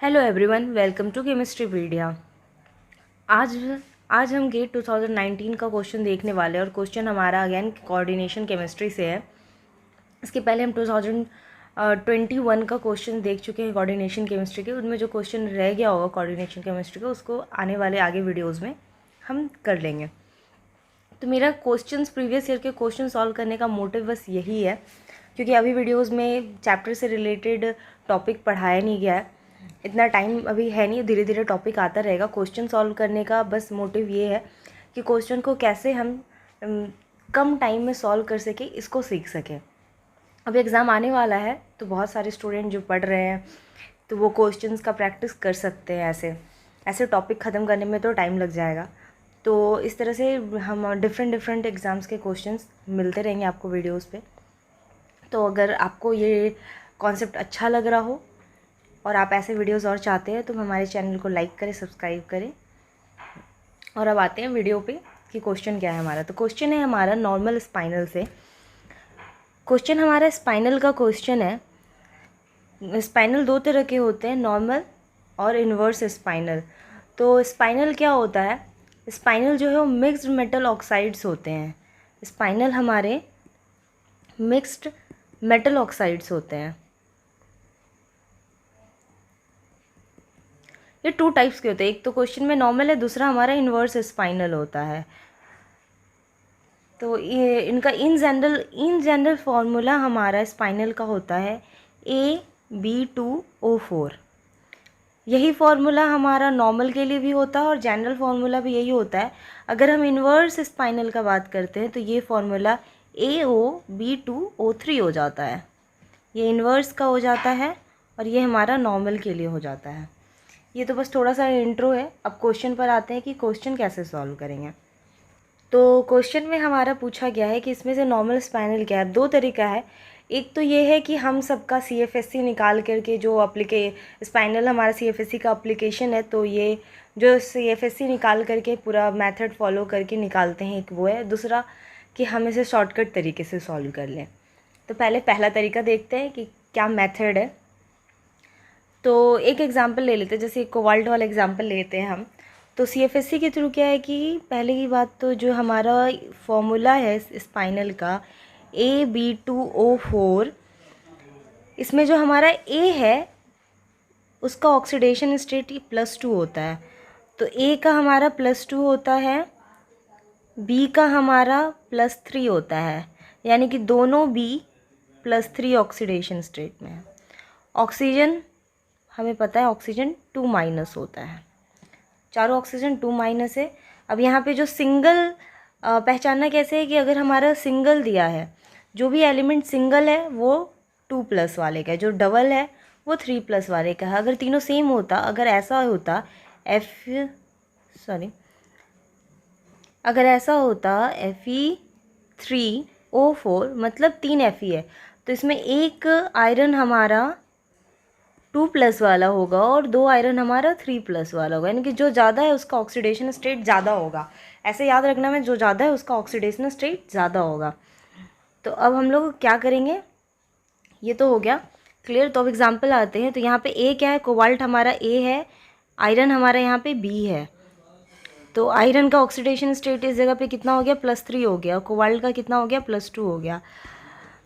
Hello everyone, welcome to chemistry pedia. आज आज हम गेट 2019 का क्वेश्चन देखने वाले हैं और क्वेश्चन हमारा अगेन कोऑर्डिनेशन केमिस्ट्री से है। इसके पहले हम 2021 का क्वेश्चन देख चुके हैं कोऑर्डिनेशन केमिस्ट्री के। उनमें जो क्वेश्चन रह गया होगा कोऑर्डिनेशन केमिस्ट्री का, उसको आने वाले आगे वीडियोज़ में हम कर लेंगे। तो मेरा क्वेश्चंस प्रीवियस ईयर के क्वेश्चन सॉल्व करने का मोटिव बस यही है, क्योंकि अभी वीडियोस में चैप्टर से रिलेटेड टॉपिक पढ़ाया नहीं गया है, इतना टाइम अभी है नहीं, धीरे धीरे टॉपिक आता रहेगा। क्वेश्चन सॉल्व करने का बस मोटिव ये है कि क्वेश्चन को कैसे हम कम टाइम में सॉल्व कर सकें, इसको सीख सकें। अभी एग्ज़ाम आने वाला है, तो बहुत सारे स्टूडेंट जो पढ़ रहे हैं तो वो क्वेश्चंस का प्रैक्टिस कर सकते हैं। ऐसे टॉपिक ख़त्म करने में तो टाइम लग जाएगा। तो इस तरह से हम डिफरेंट एग्ज़ाम्स के क्वेश्चंस मिलते रहेंगे आपको वीडियोस पे। तो अगर आपको ये कॉन्सेप्ट अच्छा लग रहा हो और आप ऐसे वीडियोस और चाहते हैं तो हमारे चैनल को लाइक करें, सब्सक्राइब करें। और अब आते हैं वीडियो पे कि क्वेश्चन क्या है हमारा। तो क्वेश्चन है हमारा नॉर्मल स्पाइनल से। क्वेश्चन हमारा स्पाइनल का क्वेश्चन है। स्पाइनल दो तरह के होते हैं, नॉर्मल और इन्वर्स स्पाइनल। तो स्पाइनल क्या होता है? स्पाइनल जो है वो मिक्स्ड मेटल ऑक्साइड्स होते हैं। स्पाइनल हमारे मिक्स्ड मेटल ऑक्साइड्स होते हैं। ये टू टाइप्स के होते हैं, एक तो क्वेश्चन में नॉर्मल है, दूसरा हमारा इन्वर्स स्पाइनल होता है। तो ये इनका इन जनरल फॉर्मूला हमारा स्पाइनल का होता है AB2O4। यही फार्मूला हमारा नॉर्मल के लिए भी होता है और जनरल फार्मूला भी यही होता है। अगर हम इन्वर्स स्पाइनल का बात करते हैं तो ये फार्मूला AOB2O3 हो जाता है। ये इन्वर्स का हो जाता है और ये हमारा नॉर्मल के लिए हो जाता है। ये तो बस थोड़ा सा इंट्रो है। अब क्वेश्चन पर आते हैं कि क्वेश्चन कैसे सॉल्व करेंगे। तो क्वेश्चन में हमारा पूछा गया है कि इसमें से नॉर्मल स्पाइनल क्या है। दो तरीका है। एक तो ये है कि हम सबका CFSC निकाल करके जो स्पाइनल हमारा CFSC का एप्लीकेशन है, तो ये जो CFSC निकाल करके पूरा मेथड फॉलो करके निकालते हैं, एक वो है। दूसरा कि हम इसे शॉर्टकट तरीके से सॉल्व कर लें। तो पहले पहला तरीका देखते हैं कि क्या मेथड है। तो एक एग्जांपल ले लेते हैं, जैसे कोबाल्ट वाला एग्जांपल लेते हैं हम। तो CFSC के थ्रू क्या है कि पहले की बात तो जो हमारा फॉर्मूला है स्पाइनल का AB2O4, इसमें जो हमारा A है उसका ऑक्सीडेशन स्टेट +2 होता है। तो A का हमारा +2 होता है, B का हमारा +3 होता है, यानी कि दोनों B +3 ऑक्सीडेशन स्टेट में है। ऑक्सीजन हमें पता है ऑक्सीजन 2- होता है, चारों ऑक्सीजन 2- है। अब यहाँ पे जो सिंगल पहचानना कैसे है कि अगर हमारा सिंगल दिया है, जो भी एलिमेंट सिंगल है वो 2+ वाले का है, जो डबल है वो 3+ वाले का है। अगर तीनों सेम होता, अगर ऐसा होता Fe3O4 मतलब 3 Fe है, तो इसमें एक आयरन हमारा 2+ वाला होगा और 2 आयरन हमारा 3+ वाला होगा, यानी कि जो ज़्यादा है उसका ऑक्सीडेशन स्टेट ज़्यादा होगा। ऐसे याद रखना में, जो ज़्यादा है उसका ऑक्सीडेशन स्टेट ज़्यादा होगा। तो अब हम लोग क्या करेंगे, ये तो हो गया क्लियर। तो अब एग्जांपल आते हैं। तो यहाँ पे A क्या है? कोबाल्ट हमारा A है, आयरन हमारा यहाँ पे B है। तो आयरन का ऑक्सीडेशन स्टेट इस जगह पे कितना हो गया? +3 हो गया। कोबाल्ट का कितना हो गया? +2 हो गया।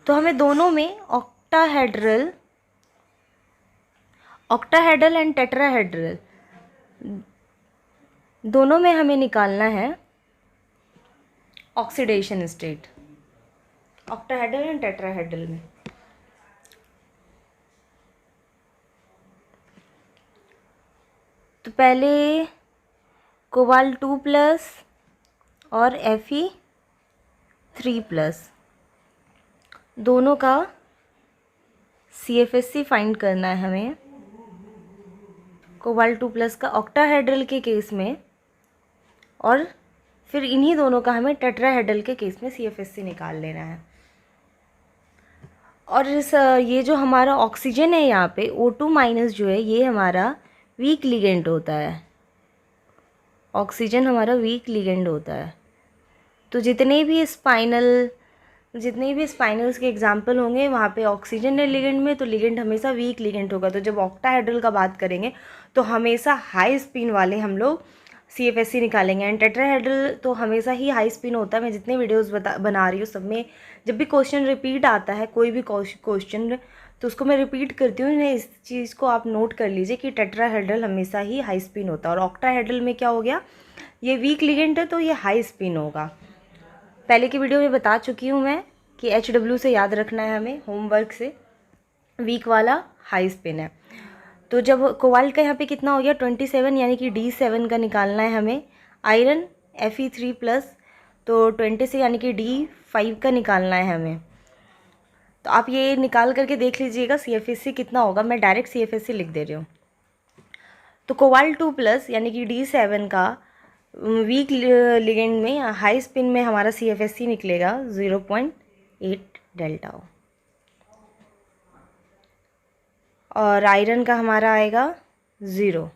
तो हमें दोनों में ऑक्टाहेड्रल एंड टेट्राहेड्रल दोनों में हमें निकालना है oxidation state, octahedral and tetrahedral में। तो पहले कोबाल्ट 2+ और Fe3+ दोनों का CFSC फाइंड करना है हमें। कोबाल्ट 2+ का ऑक्टाहेड्रल के केस में, और फिर इन्हीं दोनों का हमें टेट्राहेड्रल के केस में CFSC निकाल लेना है। और ये जो हमारा ऑक्सीजन है यहाँ पे O2- जो है, ये हमारा वीक लिगेंड होता है। ऑक्सीजन हमारा वीक लिगेंड होता है। तो जितने भी स्पाइनल जितने भी स्पाइनल्स के एग्जाम्पल होंगे वहाँ पे ऑक्सीजन है लिगेंड में, तो लिगेंड हमेशा वीक लिगेंड होगा। तो जब ऑक्टाहेड्रल का बात करेंगे तो हमेशा हाई स्पिन वाले हम लोग CFSC निकालेंगे। एंड टेट्राहेड्रल तो हमेशा ही हाई स्पिन होता है। मैं जितने वीडियोस बना रही हूँ सब में जब भी क्वेश्चन रिपीट आता है, कोई भी क्वेश्चन, तो उसको मैं रिपीट करती हूँ। इस चीज़ को आप नोट कर लीजिए कि टेट्राहेड्रल हमेशा ही हाई स्पिन होता है। और ऑक्टाहेड्रल में क्या हो गया, ये वीक लिगेंड है तो ये हाई स्पिन होगा। पहले की वीडियो में बता चुकी हूँ मैं कि HW से याद रखना है हमें होमवर्क से, वीक वाला हाई स्पिन है। तो जब कोबाल्ट का यहाँ पे कितना हो गया 27, यानी कि D7 का निकालना है हमें। आयरन Fe3+, तो 26 यानी कि D5 का निकालना है हमें। तो आप ये निकाल करके देख लीजिएगा CFSC कितना होगा। मैं डायरेक्ट CFSC लिख दे रही हूँ। तो कोबाल्ट 2+ यानी कि D7 का वीक लिगेंड में हाई स्पिन में हमारा CFSC निकलेगा 0.8 डेल्टा ओ। और आयरन का हमारा आएगा 0।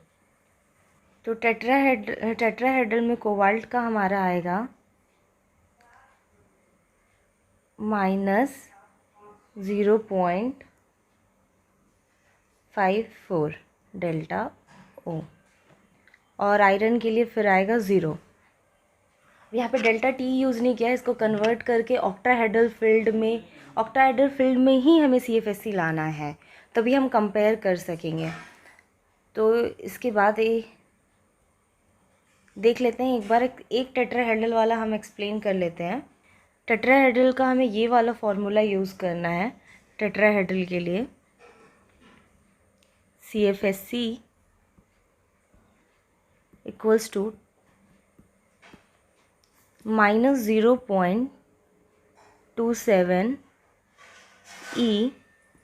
तो टेट्राहेड्रल में कोबाल्ट का हमारा आएगा -0.54 डेल्टा ओ। और आयरन के लिए फिर आएगा 0। यहाँ पे डेल्टा T यूज़ नहीं किया है, इसको कन्वर्ट करके ऑक्टाहेड्रल फील्ड में ही हमें CFSC लाना है, तभी हम कंपेयर कर सकेंगे। तो इसके बाद देख लेते हैं एक बार, एक टेट्राहेड्रल वाला हम एक्सप्लेन कर लेते हैं। टेट्राहेड्रल का हमें ये वाला फॉर्मूला यूज़ करना है टेट्राहेड्रल के लिए। CFSC equals to -0.27 E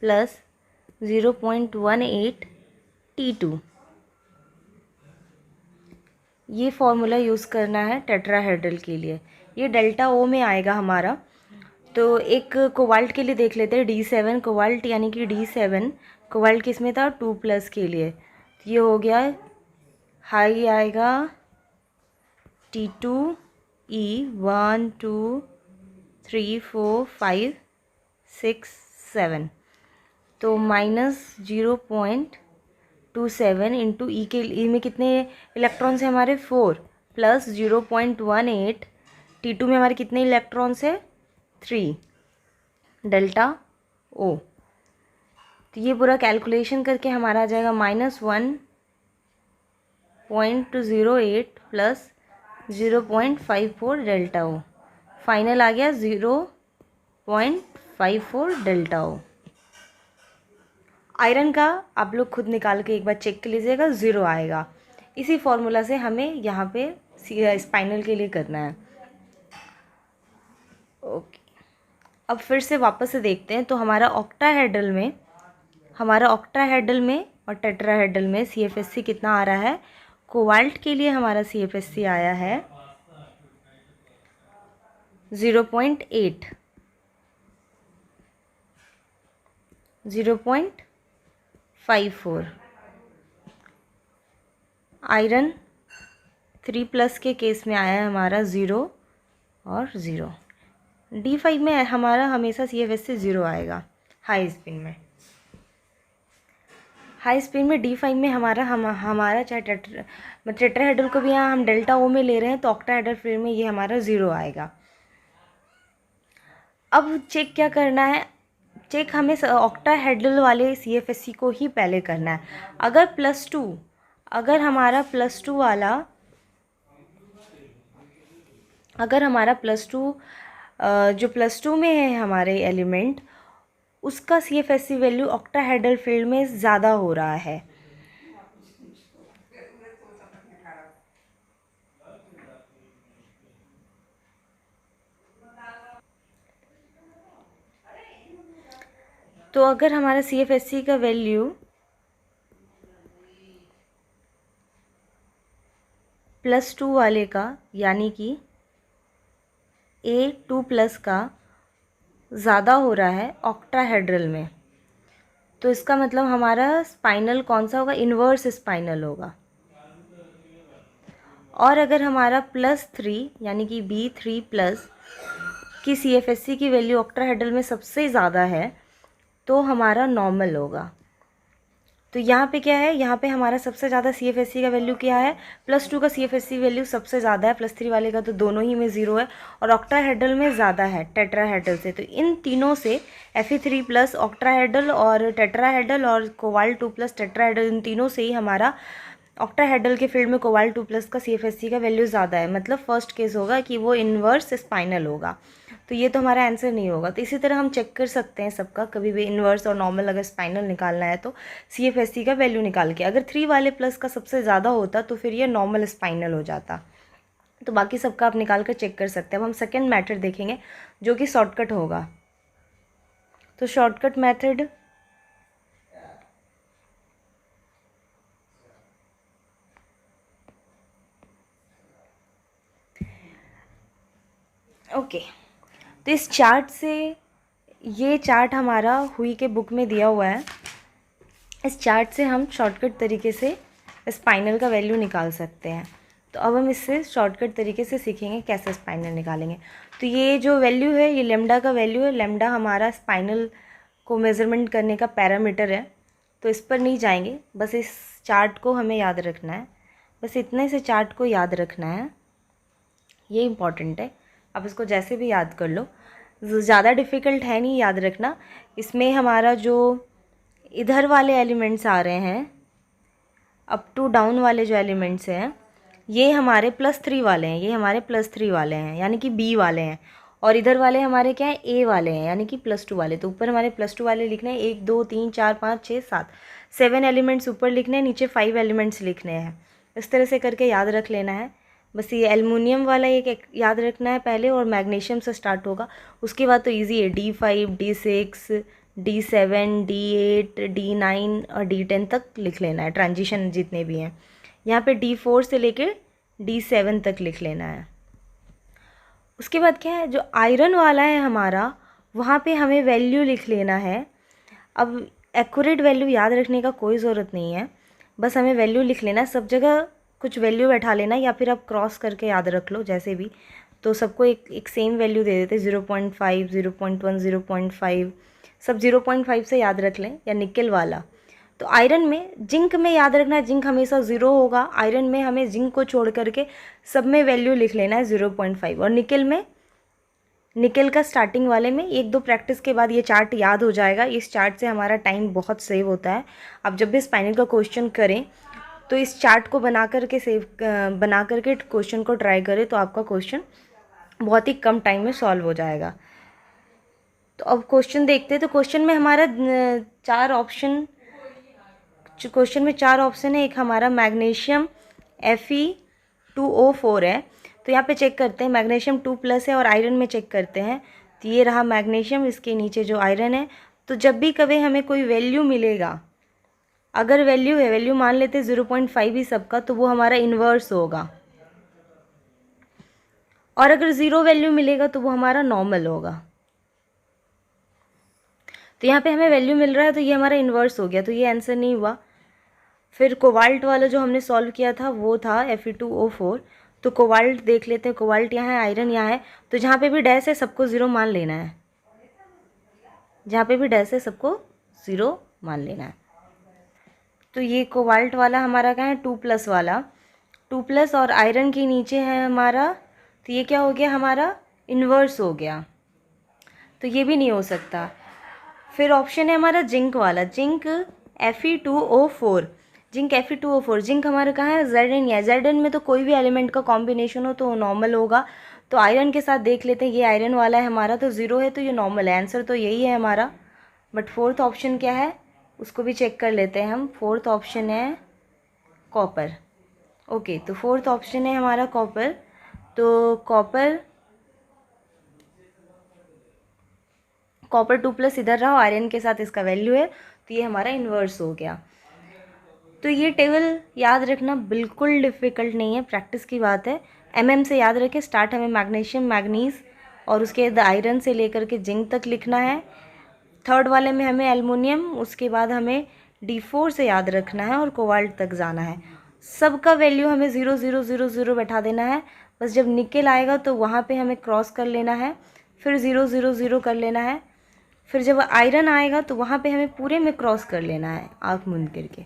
plus 0.18 T2। ये फॉर्मूला यूज़ करना है टेट्राहेड्रल के लिए। ये डेल्टा ओ में आएगा हमारा। तो एक कोबाल्ट के लिए देख लेते हैं, D7 कोबाल्ट यानी कि D7 कोबाल्ट किस में था 2+ के लिए। तो ये हो गया हाई आएगा T2E 1 2 3 4 5 6 7। तो -0.27 इंटू ई के ई में कितने इलेक्ट्रॉन्स हैं हमारे 4 प्लस 0.18 T2 में हमारे कितने इलेक्ट्रॉन्स है 3 डेल्टा ओ। तो ये पूरा कैलकुलेशन करके हमारा आ जाएगा -1.08 प्लस 0.54 डेल्टा ओ। फाइनल आ गया 0.54 डेल्टा ओ। आयरन का आप लोग खुद निकाल के एक बार चेक कर लीजिएगा, 0 आएगा। इसी फॉर्मूला से हमें यहाँ पे स्पाइनल के लिए करना है। ओके, अब फिर से वापस से देखते हैं। तो हमारा ऑक्टाहेड्रल में और टेट्राहेड्रल में CFSC कितना आ रहा है। कोबाल्ट के लिए हमारा CFSC आया है 0.8 0.54। आयरन 3+ के केस में आया है हमारा 0 और 0। D5 में हमारा हमेशा CFSC 0 आएगा हाई स्पिन में। D5 में हमारा चाहे टेट्राहेड्रल को भी यहाँ हम डेल्टा ओ में ले रहे हैं, तो ऑक्टाहेड्रल फील्ड में ये हमारा 0 आएगा। अब चेक क्या करना है, चेक हमें ऑक्टाहेड्रल वाले CFSC को ही पहले करना है। अगर हमारा +2 वाला जो +2 में है हमारे एलिमेंट, उसका CFSC वैल्यू ऑक्टाहेड्रल फील्ड में ज़्यादा हो रहा है। तो अगर हमारा CFSC का वैल्यू +2 वाले का यानी कि A2+ का ज़्यादा हो रहा है ऑक्टाहेड्रल में, तो इसका मतलब हमारा स्पाइनल कौन सा होगा, इन्वर्स स्पाइनल होगा। और अगर हमारा +3 यानी कि B3+ कि CFSC की वैल्यू ऑक्टाहेड्रल में सबसे ज़्यादा है तो हमारा नॉर्मल होगा। तो यहाँ पे क्या है, यहाँ पे हमारा सबसे ज़्यादा CFSC का वैल्यू क्या है, +2 का CFSC वैल्यू सबसे ज़्यादा है, +3 वाले का तो दोनों ही में 0 है, और ऑक्टाहेड्रल में ज़्यादा है टेट्राहेड्रल से। तो इन तीनों से Fe3+ ऑक्टाहेड्रल और टेट्राहेड्रल और कोबाल्ट 2+ टेट्राहेड्रल, इन तीनों से ही हमारा ऑक्टाहेड्रल के फील्ड में कोबाल्ट 2+ का CFSC का वैल्यू ज़्यादा है, मतलब फर्स्ट केस होगा कि वो इन्वर्स स्पाइनल होगा। तो ये तो हमारा आंसर नहीं होगा। तो इसी तरह हम चेक कर सकते हैं सबका, कभी भी इन्वर्स और नॉर्मल अगर स्पाइनल निकालना है तो CFSC का वैल्यू निकाल के, अगर 3 वाले प्लस का सबसे ज़्यादा होता तो फिर ये नॉर्मल स्पाइनल हो जाता। तो बाकी सबका आप निकाल कर चेक कर सकते हैं। अब हम सेकेंड मेथड देखेंगे जो कि शॉर्टकट होगा। तो शॉर्टकट मेथड ओके, तो इस चार्ट से, ये चार्ट हमारा हुई के बुक में दिया हुआ है, इस चार्ट से हम शॉर्टकट तरीके से स्पाइनल का वैल्यू निकाल सकते हैं। तो अब हम इससे शॉर्टकट तरीके से सीखेंगे कैसे स्पाइनल निकालेंगे। तो ये जो वैल्यू है ये लेमडा का वैल्यू है। लेमडा हमारा स्पाइनल को मेज़रमेंट करने का पैरामीटर है। तो इस पर नहीं जाएंगे, बस इस चार्ट को हमें याद रखना है, बस इतने से चार्ट को याद रखना है, ये इम्पॉर्टेंट है। आप इसको जैसे भी याद कर लो, ज़्यादा डिफ़िकल्ट है नहीं याद रखना। इसमें हमारा जो इधर वाले एलिमेंट्स आ रहे हैं, अप टू डाउन वाले जो एलिमेंट्स हैं, ये हमारे +3 वाले हैं, ये हमारे +3 वाले हैं यानी कि B वाले हैं, और इधर वाले हमारे क्या है, A वाले हैं यानी कि +2 वाले। तो ऊपर हमारे +2 वाले लिखने हैं, 1 2 3 4 5 6 7 7 एलिमेंट्स ऊपर लिखने हैं, नीचे 5 एलिमेंट्स लिखने हैं। इस तरह से करके याद रख लेना है। बस ये एल्युमिनियम वाला एक याद रखना है पहले, और मैग्नीशियम से स्टार्ट होगा। उसके बाद तो ईजी है, D5 D6 D7 D8 D9 और D10 तक लिख लेना है, ट्रांजिशन जितने भी हैं। यहाँ पे D4 से लेकर D7 तक लिख लेना है। उसके बाद क्या है, जो आयरन वाला है हमारा, वहाँ पे हमें वैल्यू लिख लेना है। अब एक्यूरेट वैल्यू याद रखने का कोई ज़रूरत नहीं है, बस हमें वैल्यू लिख लेना है। सब जगह कुछ वैल्यू बैठा लेना, या फिर आप क्रॉस करके याद रख लो जैसे भी। तो सबको एक सेम वैल्यू दे देते, 0.5 0.1 0.5, सब 0.5 से याद रख लें। या निकल वाला, तो आयरन में, जिंक में याद रखना है, जिंक हमेशा 0 होगा। आयरन में हमें जिंक को छोड़ करके सब में वैल्यू लिख लेना है 0.5। और निकल में, निकल का स्टार्टिंग वाले में 1-2 प्रैक्टिस के बाद ये चार्ट याद हो जाएगा। इस चार्ट से हमारा टाइम बहुत सेव होता है। आप जब भी स्पाइनल का क्वेश्चन करें तो इस चार्ट को बना करके क्वेश्चन को ट्राई करें, तो आपका क्वेश्चन बहुत ही कम टाइम में सॉल्व हो जाएगा। तो अब क्वेश्चन देखते हैं। तो क्वेश्चन में हमारा 4 ऑप्शन, क्वेश्चन में 4 ऑप्शन है। एक हमारा मैग्नीशियम Fe2O4 है। तो यहाँ पे चेक करते हैं, मैग्नीशियम 2+ है, और आयरन में चेक करते हैं। तो ये रहा मैग्नीशियम, इसके नीचे जो आयरन है। तो जब भी कभी हमें कोई वैल्यू मिलेगा, अगर वैल्यू है, वैल्यू मान लेते 0.5 ही सबका, तो वो हमारा इन्वर्स होगा। और अगर 0 वैल्यू मिलेगा तो वो हमारा नॉर्मल होगा। तो यहाँ पे हमें वैल्यू मिल रहा है तो ये हमारा इन्वर्स हो गया, तो ये आंसर नहीं हुआ। फिर कोबाल्ट वाला जो हमने सॉल्व किया था वो था Fe2O4। तो कोबाल्ट देख लेते हैं, कोबाल्ट यहाँ है, आयरन यहाँ है। तो जहाँ पे भी डैश है सबको 0 मान लेना है, जहाँ पे भी डैश है सबको 0 मान लेना है। तो ये कोबाल्ट वाला हमारा क्या है, 2+ वाला, 2+ और आयरन के नीचे है हमारा। तो ये क्या हो गया, हमारा इन्वर्स हो गया, तो ये भी नहीं हो सकता। फिर ऑप्शन है हमारा जिंक वाला, zinc Fe2O4, zinc Fe2O4। Zinc हमारा कहाँ है, Zn है। Zn में तो कोई भी एलिमेंट का कॉम्बिनेशन हो तो नॉर्मल होगा। तो आयरन के साथ देख लेते हैं, ये आयरन वाला है हमारा, तो 0 है तो ये नॉर्मल है। आंसर तो यही है हमारा। बट 4th ऑप्शन क्या है उसको भी चेक कर लेते हैं हम। 4th ऑप्शन है कॉपर। ओके, तो 4th ऑप्शन है हमारा कॉपर। तो कॉपर 2+ इधर रहा, आयरन के साथ इसका वैल्यू है, तो ये हमारा इन्वर्स हो गया। तो ये टेबल याद रखना बिल्कुल डिफ़िकल्ट नहीं है, प्रैक्टिस की बात है। से याद रखें। स्टार्ट हमें मैग्नीशियम, मैग्नीज़, और उसके बाद आयरन से लेकर के जिंक तक लिखना है। 3rd वाले में हमें एल्युमिनियम, उसके बाद हमें D4 से याद रखना है और कोबाल्ट तक जाना है। सबका वैल्यू हमें 0 0 0 0 बैठा देना है। बस जब निकल आएगा तो वहाँ पे हमें क्रॉस कर लेना है, फिर 0 0 0 कर लेना है। फिर जब आयरन आएगा तो वहाँ पे हमें पूरे में क्रॉस कर लेना है आँख मूंद करके।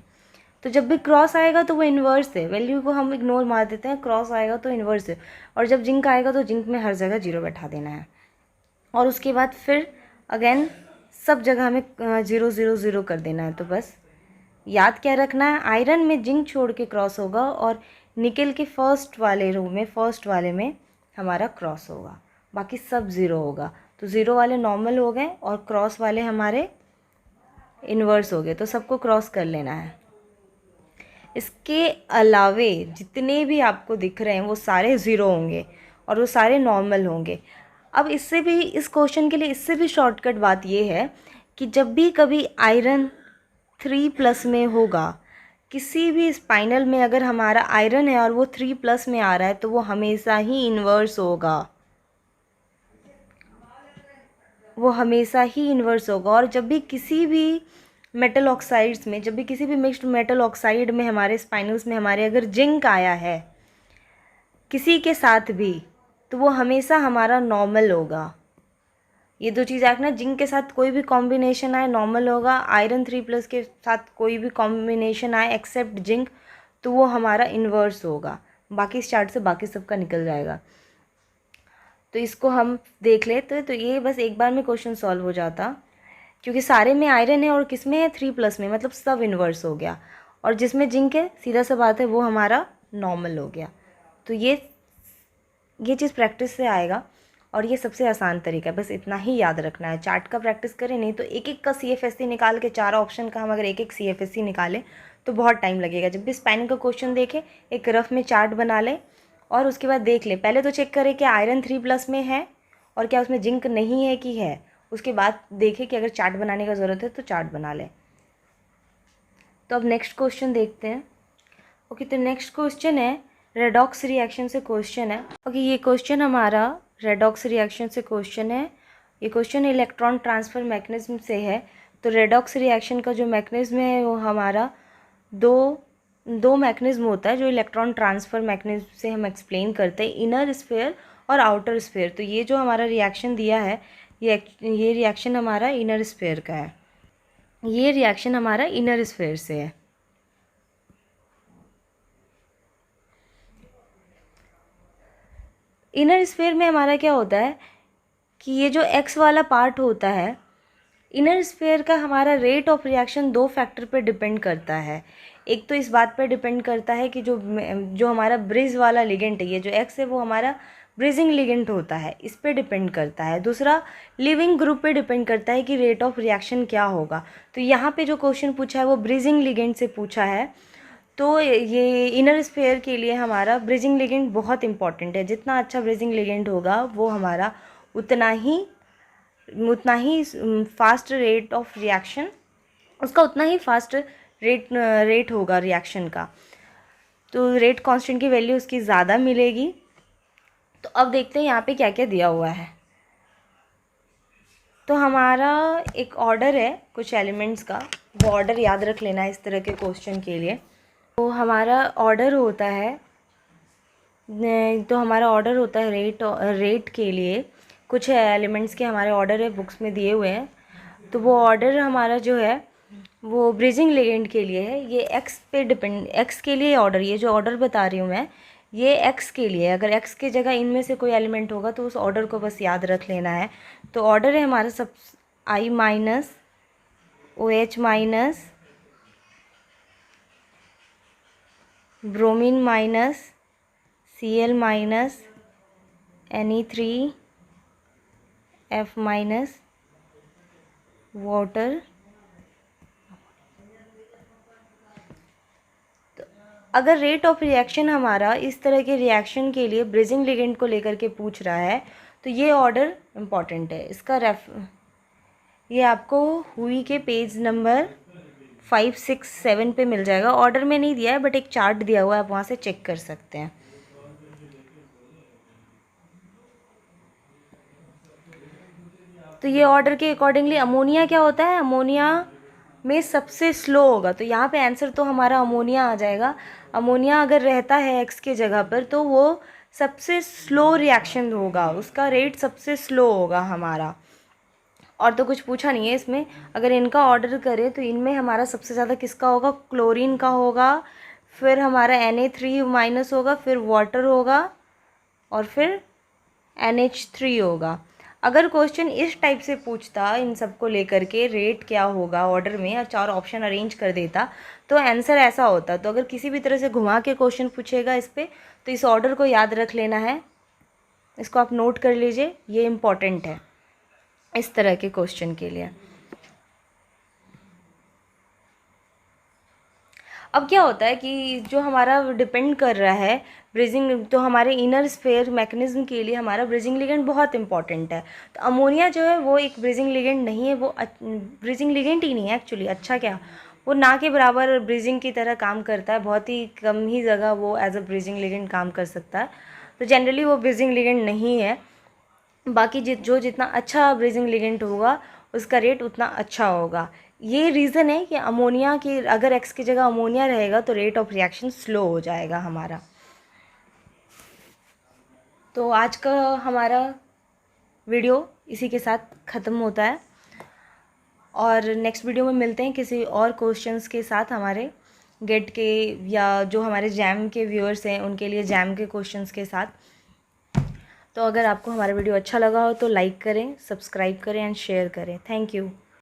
तो जब भी क्रॉस आएगा तो वो इन्वर्स है, वैल्यू को हम इग्नोर मार देते हैं, क्रॉस आएगा तो इन्वर्स है। और जब जिंक आएगा तो जिंक में हर जगह 0 बैठा देना है। और उसके बाद फिर अगेन सब जगह हमें 0 0 0 कर देना है। तो बस याद क्या रखना है, आयरन में जिंक छोड़ के क्रॉस होगा और निकल के फर्स्ट वाले रो में, फर्स्ट वाले में हमारा क्रॉस होगा, बाकी सब 0 होगा। तो 0 वाले नॉर्मल हो गए और क्रॉस वाले हमारे इन्वर्स हो गए, तो सबको क्रॉस कर लेना है। इसके अलावे जितने भी आपको दिख रहे हैं वो सारे 0 होंगे और वो सारे नॉर्मल होंगे। अब इससे भी, इस क्वेश्चन के लिए इससे भी शॉर्टकट बात ये है कि जब भी कभी आयरन 3+ में होगा, किसी भी स्पाइनल में अगर हमारा आयरन है और वो 3+ में आ रहा है तो वो हमेशा ही इन्वर्स होगा, वो हमेशा ही इन्वर्स होगा। और जब भी किसी भी मेटल ऑक्साइड्स में, जब भी किसी भी मिक्स्ड मेटल ऑक्साइड में हमारे स्पाइनल्स में हमारे अगर जिंक आया है किसी के साथ भी, तो वो हमेशा हमारा नॉर्मल होगा। ये दो चीज़ रखना, जिंक के साथ कोई भी कॉम्बिनेशन आए नॉर्मल होगा, आयरन 3+ के साथ कोई भी कॉम्बिनेशन आए एक्सेप्ट जिंक तो वो हमारा इन्वर्स होगा। बाकी इस चार्ट से बाकी सबका निकल जाएगा। तो इसको हम देख लेते तो ये बस एक बार में क्वेश्चन सॉल्व हो जाता, क्योंकि सारे में आयरन है और किस में है 3+ में, मतलब सब इन्वर्स हो गया। और जिसमें जिंक है सीधा सा बात है वो हमारा नॉर्मल हो गया। तो ये चीज़ प्रैक्टिस से आएगा और ये सबसे आसान तरीका है, बस इतना ही याद रखना है। चार्ट का प्रैक्टिस करें, नहीं तो एक एक का CFSC निकाल के 4 ऑप्शन का हम अगर एक एक CFSC निकालें तो बहुत टाइम लगेगा। जब भी स्पाइन का क्वेश्चन देखें एक रफ में चार्ट बना लें और उसके बाद देख लें, पहले तो चेक करें कि आयरन 3+ में है और क्या उसमें जिंक नहीं है कि है। उसके बाद देखें कि अगर चार्ट बनाने का ज़रूरत है तो चार्ट बना लें। तो अब नेक्स्ट क्वेश्चन देखते हैं। ओके, तो नेक्स्ट क्वेश्चन है रेडॉक्स रिएक्शन से क्वेश्चन है। ओके, ये क्वेश्चन हमारा रेडॉक्स रिएक्शन से क्वेश्चन है। ये क्वेश्चन इलेक्ट्रॉन ट्रांसफ़र मैकेनिज्म से है। तो रेडॉक्स रिएक्शन का जो मैकेनिज्म है वो हमारा दो मैकेनिज्म होता है जो इलेक्ट्रॉन ट्रांसफ़र मैकेनिज्म से हम एक्सप्लेन करते हैं, इनर स्फीयर और आउटर स्फीयर। तो ये जो हमारा रिएक्शन दिया है ये रिएक्शन हमारा इनर स्फीयर का है, ये रिएक्शन हमारा इनर स्फीयर से है। इनर स्फीयर में हमारा क्या होता है कि ये जो एक्स वाला पार्ट होता है, इनर स्फीयर का हमारा रेट ऑफ रिएक्शन 2 फैक्टर पर डिपेंड करता है। एक तो इस बात पर डिपेंड करता है कि जो हमारा ब्रिज वाला लिगेंड है, ये जो एक्स है वो हमारा ब्रिजिंग लिगेंड होता है, इस पे डिपेंड करता है। दूसरा लिविंग ग्रुप पे डिपेंड करता है कि रेट ऑफ रिएक्शन क्या होगा। तो यहाँ पे जो क्वेश्चन पूछा है वो ब्रिजिंग लिगेंड से पूछा है। तो ये इनर स्फीयर के लिए हमारा ब्रिजिंग लिगेंड बहुत इंपॉर्टेंट है। जितना अच्छा ब्रिजिंग लिगेंड होगा वो हमारा उतना ही फास्ट रेट ऑफ रिएक्शन, उसका उतना ही फास्ट रेट होगा रिएक्शन का। तो रेट कांस्टेंट की वैल्यू उसकी ज़्यादा मिलेगी। तो अब देखते हैं यहाँ पे क्या क्या दिया हुआ है। तो हमारा एक ऑर्डर है कुछ एलिमेंट्स का, वो ऑर्डर याद रख लेना है इस तरह के क्वेश्चन के लिए। तो हमारा ऑर्डर होता है रेट के लिए। कुछ एलिमेंट्स के हमारे ऑर्डर है, बुक्स में दिए हुए हैं। तो वो ऑर्डर हमारा जो है वो ब्रिजिंग लिगेंड के लिए है। ये एक्स पे डिपेंड, एक्स के लिए ऑर्डर, ये जो ऑर्डर बता रही हूँ मैं ये एक्स के लिए है। अगर एक्स की जगह इनमें से कोई एलिमेंट होगा तो उस ऑर्डर को बस याद रख लेना है। तो ऑर्डर है हमारा सब I- OH-, bromine -, Cl-, Ne3, F-, water. तो अगर रेट ऑफ रिएक्शन हमारा इस तरह के रिएक्शन के लिए ब्रिजिंग लिगेंड को लेकर के पूछ रहा है तो ये ऑर्डर इम्पॉर्टेंट है। इसका ये आपको हुई के पेज नंबर 5, 6, 7 पे मिल जाएगा। ऑर्डर में नहीं दिया है बट एक चार्ट दिया हुआ है, आप वहाँ से चेक कर सकते हैं। तो ये ऑर्डर के अकॉर्डिंगली अमोनिया क्या होता है, अमोनिया में सबसे स्लो होगा। तो यहाँ पे आंसर तो हमारा अमोनिया आ जाएगा। अमोनिया अगर रहता है एक्स के जगह पर तो वो सबसे स्लो रिएक्शन होगा, उसका रेट सबसे स्लो होगा हमारा। और तो कुछ पूछा नहीं है इसमें। अगर इनका ऑर्डर करें तो इनमें हमारा सबसे ज़्यादा किसका होगा, क्लोरीन का होगा, फिर हमारा Na3- होगा, फिर वाटर होगा, और फिर NH3 होगा। अगर क्वेश्चन इस टाइप से पूछता इन सबको लेकर के रेट क्या होगा ऑर्डर में, और 4 ऑप्शन अरेंज कर देता तो आंसर ऐसा होता। तो अगर किसी भी तरह से घुमा के क्वेश्चन पूछेगा इस पर, तो इस ऑर्डर को याद रख लेना है, इसको आप नोट कर लीजिए, ये इम्पॉर्टेंट है इस तरह के क्वेश्चन के लिए। अब क्या होता है कि जो हमारा डिपेंड कर रहा है ब्रीजिंग, तो हमारे इनर स्फेयर मैकेनिज्म के लिए हमारा ब्रीजिंग लिगेंड बहुत इंपॉर्टेंट है। तो अमोनिया जो है वो एक ब्रीजिंग लिगेंड नहीं है, वो ब्रीजिंग लिगेंड ही नहीं है एक्चुअली। अच्छा क्या, वो ना के बराबर ब्रीजिंग की तरह काम करता है, बहुत ही कम ही जगह वो एज अ ब्रीजिंग लिगेंड काम कर सकता है। तो जनरली वो ब्रीजिंग लिगेंड नहीं है। बाकी जो जितना अच्छा ब्रीजिंग लिगेंड होगा उसका रेट उतना अच्छा होगा। ये रीज़न है कि अमोनिया की, अगर एक्स की जगह अमोनिया रहेगा तो रेट ऑफ रिएक्शन स्लो हो जाएगा हमारा। तो आज का हमारा वीडियो इसी के साथ ख़त्म होता है, और नेक्स्ट वीडियो में मिलते हैं किसी और क्वेश्चंस के साथ, हमारे गेट के या जो हमारे जैम के व्यूअर्स हैं उनके लिए जैम के क्वेश्चंस के साथ। तो अगर आपको हमारा वीडियो अच्छा लगा हो तो लाइक करें, सब्सक्राइब करें एंड शेयर करें। Thank you.